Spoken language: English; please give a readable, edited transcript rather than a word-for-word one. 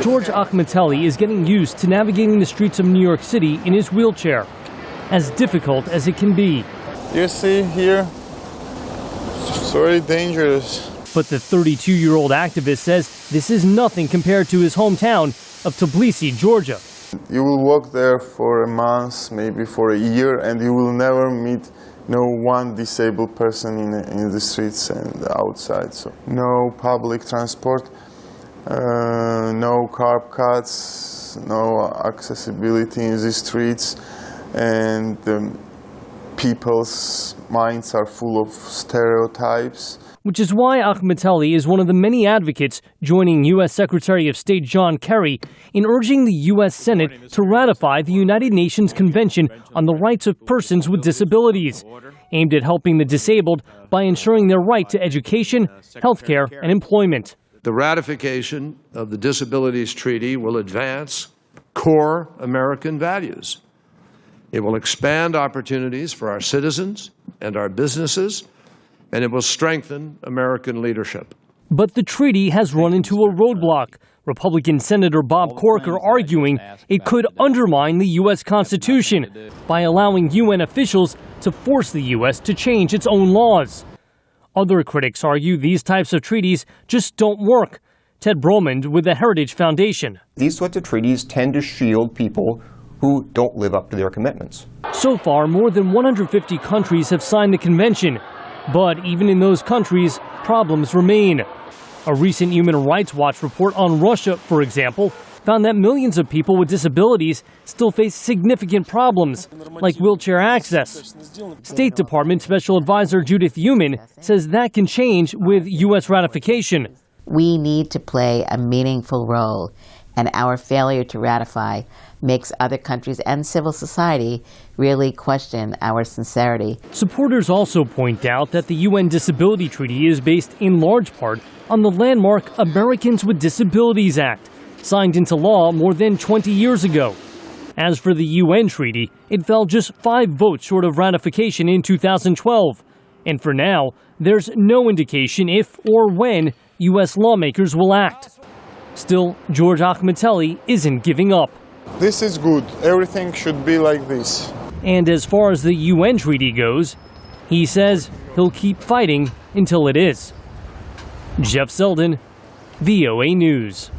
George Akhmeteli is getting used to navigating the streets of New York City in his wheelchair, as difficult as it can be. You see here, it's very dangerous. But the 32-year-old activist says this is nothing compared to his hometown of Tbilisi, Georgia. You will walk there for a month, maybe for a year, and you will never meet no one disabled person in the streets and outside. So no public transport, no curb cuts, no accessibility in the streets, and people's minds are full of stereotypes. Which is why Akhmeteli is one of the many advocates joining U.S. Secretary of State John Kerry in urging the U.S. Senate to ratify the United Nations Convention on the Rights of Persons with Disabilities, aimed at helping the disabled by ensuring their right to education, healthcare, and employment. The ratification of the Disabilities Treaty will advance core American values. It will expand opportunities for our citizens and our businesses, and it will strengthen American leadership. But the treaty has run into a roadblock. Republican Senator Bob Corker arguing it could undermine the U.S. Constitution by allowing UN officials to force the U.S. to change its own laws. Other critics argue these types of treaties just don't work. Ted Bromond with the Heritage Foundation. These sorts of treaties tend to shield people who don't live up to their commitments. So far, more than 150 countries have signed the convention. But even in those countries, problems remain. A recent Human Rights Watch report on Russia, for example, found that millions of people with disabilities still face significant problems, like wheelchair access. State Department Special Advisor Judith Heumann says that can change with U.S. ratification. We need to play a meaningful role, and our failure to ratify makes other countries and civil society really question our sincerity. Supporters also point out that the UN Disability Treaty is based in large part on the landmark Americans with Disabilities Act, signed into law more than 20 years ago. As for the UN treaty, it fell just 5 votes short of ratification in 2012. And for now, there's no indication if or when U.S. lawmakers will act. Still, George Akhmeteli isn't giving up. This is good. Everything should be like this. And as far as the UN treaty goes, he says he'll keep fighting until it is. Jeff Seldin, VOA News.